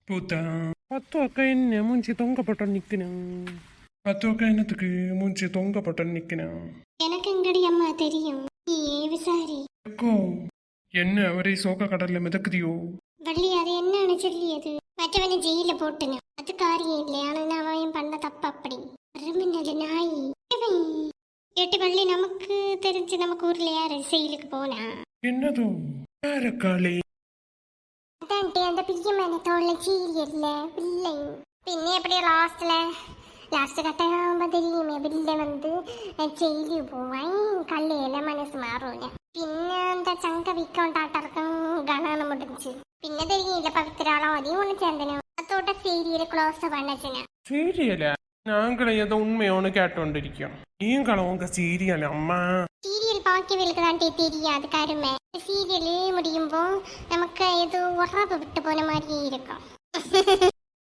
பூத்தா பத்து அக்கா என்ன மூஞ்சி தொங்க போட்டு நிக்கணும். பத்து அக்கா என்னத்துக்கு மூஞ்சி தொங்க போட்டு நிக்கணும். எனக்கு எங்கடி அம்மா தெரியும், நீ விசாரி. அக்கோ என்ன ஒரே சோக கடல்ல மிதக்குதியோ? வள்ளி அது என்னன்னு சொல்லியது. மற்றவனை ஜெயில போட்டுன அது காரியம் இல்லை. ஆனா அவன் பண்ண தப்பு அப்படி அருமின்னது நாய். இவன் எட்டு வள்ளி நமக்கு தெரிஞ்சு நமக்கு ஊர்ல யாரு செயலுக்கு போனா என்னதோ யாரக்காளே அதான்ட்டு அந்த பிரியமான தோல்ல சீரியல்ல பிள்ளை പിന്നെ எப்படி லாஸ்ட் கட்டாயமா தெரியுமே பிள்ளை வந்து ஜெயிலுக்கு போவான் கல்லையில மனசு மாறும். പിന്നെ அந்த சங்க விக்கவுண்டாட்டம் கணான முடிஞ்சு പിന്നെ தெரியும் பவித்ராலும் அதையும் ஒண்ணு சேர்ந்தனும் அதோட சீரியல் க்ளோஸ் பண்ணச்சுன சீரியலா? நாங்களும் ஏதோ உண்மையோன்னு கேட்டோண்டிருக்கோம். நீங்களும் உங்க சீரியல் அம்மா சீரியல் பார்க்கவர்களுக்கு தான் தெரியாது கருமை. சீரியல் முடியும்போ நமக்கு ஏதோ உறவு விட்டு போன மாதிரியே இருக்கும்.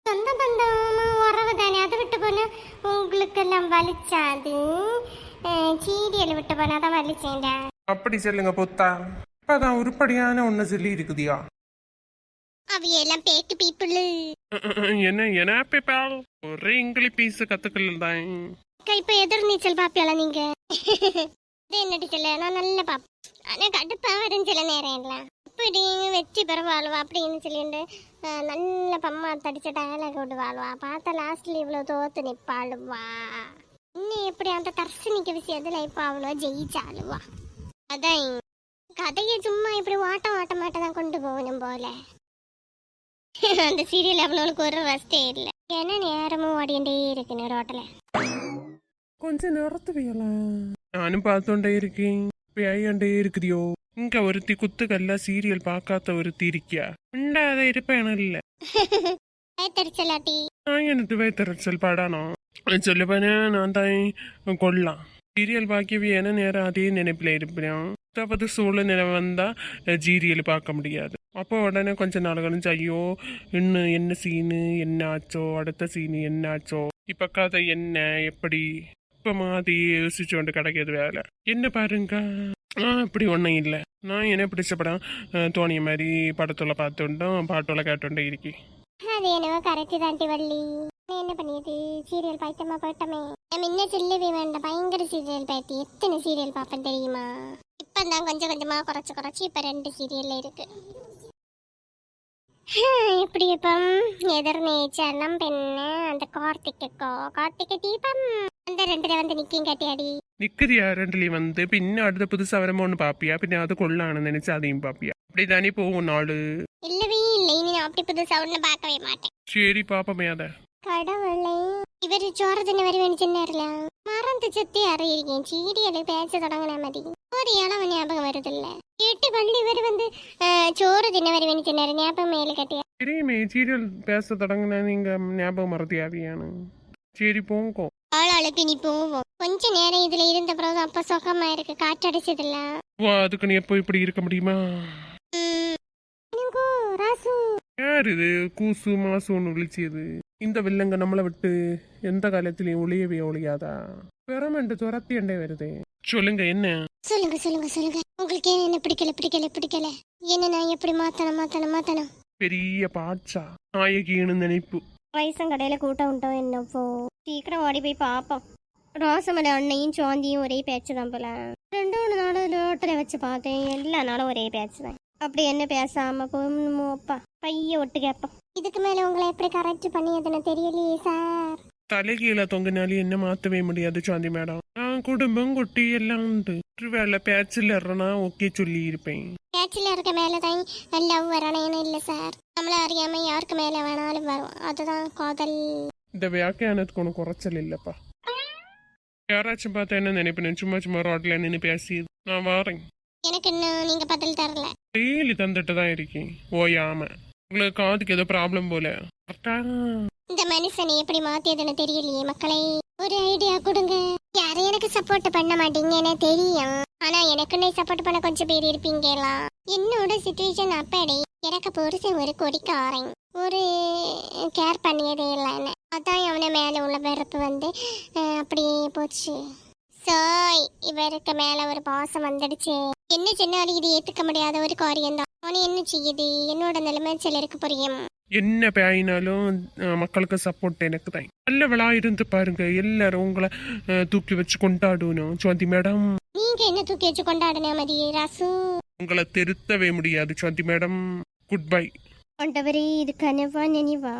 சொந்த பந்தமா உறவு தானே, அது விட்டு போன உங்களுக்கெல்லாம் வலிச்சாது. சீரியல் விட்டு போனாதான் வலிச்சேன்டா. அப்படி சொல்லுங்க புத்தா. இப்பதான் உருப்படியான ஒண்ணு சொல்லி இருக்குதியா? அவையெல்லாம் பேக்கு பீப்புள். என்ன பேப்பால் ஒரே இங்கிலீஷ் பீஸ் கத்துக்கல தான். இப்ப எதிர் நீச்சல் பாப்பியால நீங்க? என்ன டீச்சர்ல நான் நல்ல பாப்பேன். ஆனா கடுப்பா வரும் சில நேரம் எல்லாம். இப்படி வெற்றி பெற வாழ்வா அப்படின்னு சொல்லிட்டு நல்ல பம்மா தடிச்ச டயலாக் விட்டு வாழ்வா. பார்த்தா லாஸ்ட்ல இவ்வளவு தோத்து நிப்பாளுவா. இன்னும் எப்படி அந்த தர்ஷனிக்க விஷயத்துல இப்ப அவ்வளோ ஜெயிச்சாளுவா. அதான் கதையை சும்மா இப்படி ஓட்ட தான் கொண்டு போகணும் போல. அந்த சீரியல் அவ்வளோக்கு ஒரு ரெஸ்டே இல்லை. ஏன்னா நேரமும் ஓடிண்டே இருக்குன்னு ரோட்டில். கொஞ்சம் நிறுத்துவீங்களா? நானும் பார்த்துட்டே இருக்கேன். பேயண்டே இருக்குதியோ? இங்க ஒருத்தி குத்துக்கல்ல சீரியல் பார்க்காத ஒருத்தி இருக்கியா? உண்டாத இருப்பேன் இல்ல. வயத்தறிச்சலாட்டி நான் எனக்கு வயத்தறிச்சல் பாடானோ சொல்லுப்பேனே. நான் தான் கொள்ளலாம் சீரியல் பாக்கவே என்ன நேரம் அதே நினைப்புல இருப்பேன். அதாவது சூழ்நிலை வந்தா சீரியல் பார்க்க முடியாது. அப்போ உடனே கொஞ்ச நாள் கழிச்சு ஐயோ இன்னும் என்ன சீனு என்ன ஆச்சோ, அடுத்த சீனு என்ன ஆச்சோ, இப்ப கதை என்ன எப்படி இப்ப மாதிரி யோசிச்சு கொண்டு கிடைக்கிறது வேலை. என்ன பாருங்க அப்படி ஒன்றும் இல்லை. நான் என்ன பிடிச்ச படம் தோணிய மாதிரி படத்துல பார்த்துட்டோம், பாட்டோல கேட்டோண்டே இருக்கேன். அது என்னவோ கரெக்டு தாண்டி வள்ளி. என்ன பண்ணியது சீரியல் பாய்த்தமா போயிட்டமே. முன்ன சொல்லவே வேண்டாம், பயங்கர சீரியல் பாய்த்தி எத்தனை சீரியல் பார்ப்பேன் தெரியுமா. இப்பதான் கொஞ்சம் கொஞ்சமா குறைச்சு இப்ப 2 சீரியல் இருக்கு. இப்படி இப்போ எதிர் நேச்சர்லாம் பெண்ணு அந்த கார்த்திகை தீபம் அந்த 2ல வந்து நிக்கும் கட்டியாடி நிக்கிறியா? 2லயும் வந்து பின்ன அடுத்த புதுசா வரமோ ஒன்று பாப்பியா? பின்ன அது கொள்ளான்னு நினைச்சு அதையும் பாப்பியா? அப்படிதானே போகும் நாடு. இல்லவே இல்லை, இனி நான் அப்படி புதுசா ஒண்ணு பார்க்கவே மாட்டேன். சரி பாப்பமே. அத கடவுளே இவரு சோரத்தின வருவேன்னு சொன்னார்ல, மறந்து சுத்தி அறியிருக்கேன். சீரியல் பேச தொடங்கின மாதிரி ஒரு இளவ ஞாபகம் வருது இல்ல. கேட்டு பள்ளி இவர் வந்து சோறு தின வருவேன்னு சொன்னாரு. ஞாபகம் மேல கட்டியா தெரியுமே. சீரியல் பேச தொடங்கின நீங்க ஞாபகம் மறதியாவியானு. சரி போங்கோ. ஆளாளுக்கு நீ போவோம். கொஞ்ச நேரம் இதுல இருந்த பிறகு அப்ப சுகமா இருக்கு. காற்றடிச்சதுல வா அதுக்கு நீ எப்போ இப்படி இருக்க முடியுமா? ராசு யார் இது கூசு மாசுன்னு விழிச்சியது? இந்த வில்லங்க நம்மளை விட்டு எந்த காலத்திலயும் ஒளியவே ஒளியாதா? பெறமெண்டு துரத்தியண்டே வருதே. சொல்லுங்க என்ன? சொல்லுங்க உங்களுக்கு என்ன பிடிக்கல என்ன நான் எப்படி மாத்தணும். பெரிய பாட்சா நாயகின்னு நினைப்பு. வயசம் கடையில கூட்டம் உண்டோ என்னப்போ சீக்கிரம் ஓடி போய் பாப்போம். ரோசமல அண்ணையும் சோந்தியும் ஒரே பேச்சு தான் போல. 2 நாள் ரோட்டில் வச்சு பார்த்தேன். எல்லா நாளும் ஒரே பேச்சு தான். அப்படி என்ன பேசாம போப்பா பைய ஒட்டு கேப்போம். இதுக்கு மேல உங்களை எப்படி கரெக்ட் பண்ணியதுன்னு தெரியலையே சார். தலைகீழ தொங்கினாலும் என்ன மாத்தவே முடியாது சாந்தி மேடம். நான் குடும்பம் குட்டி எல்லாம் உண்டு. வேலை பேச்சில் ஓகே சொல்லி இருப்பேன். பேச்சில் இருக்க மேலதான் லவ் வரணும் இல்ல சார். நம்மள அறியாம யாருக்கு மேல வேணாலும் வரும். அதுதான் காதல். இந்த வியாக்கியானத்துக்கு ஒன்றும் குறைச்சல் இல்லப்பா. யாராச்சும் பார்த்தா என்ன நினைப்பேன்? சும்மா ரோட்ல நின்று பேசி நான் வாரேன். எனக்கு இன்னும் நீங்க பதில் தரல. டெய்லி தந்துட்டு தான் இருக்கேன் ஓயாம. உங்களுக்கு காதுக்கு ஏதோ ப்ராப்ளம் போல. இந்த மனுஷனை எப்படி மாத்தியதுன்னு தெரியலையே மக்களே. ஒரு ஐடியா கொடுங்க. யாரும் எனக்கு சப்போர்ட் பண்ண மாட்டீங்கன்னு தெரியும். ஆனா எனக்குன்னு சப்போர்ட் பண்ண கொஞ்சம் பேர் இருப்பீங்களா? என்னோட சிச்சுவேஷன் அப்படி. எனக்கு புருஷன் ஒரு கொடிக்காரன். ஒரு கேர் பண்ணியதே இல்லை என்ன. அதான் அவனை மேல உள்ள வெறுப்பு வந்து அப்படியே போச்சு. சாய் இவருக்கு மேல ஒரு பாசம் வந்துடுச்சு. என்ன சொன்னாலும் இது ஏத்துக்க முடியாத ஒரு காரியம் தான். அவனை என்ன செய்யுது? என்னோட நிலைமை சிலருக்கு புரியும். என்ன பேயினாலும் மக்களுக்கு சப்போர்ட் எனக்கு தான். நல்லவளா இருந்து பாருங்க, எல்லாரும் உங்களை தூக்கி வச்சு கொண்டாடணும். சுவாந்தி மேடம், நீங்க என்ன தூக்கி வச்சு கொண்டாடுன மதி ராசு? உங்களை திருத்தவே முடியாது சுவாந்தி மேடம். Good bye. கொண்டவரே, இது கனவா நினைவா?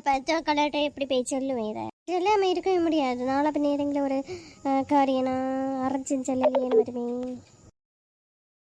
பார்த்தா கலாட்ட எப்படி போய் சொல்லுவேன். இதை சொல்லாம இருக்கவே முடியாது. நாளை பின்ன நேரங்களில் ஒரு காரியனா அரைச்சின்னு சொல்லலையேன்னு வருவேன்.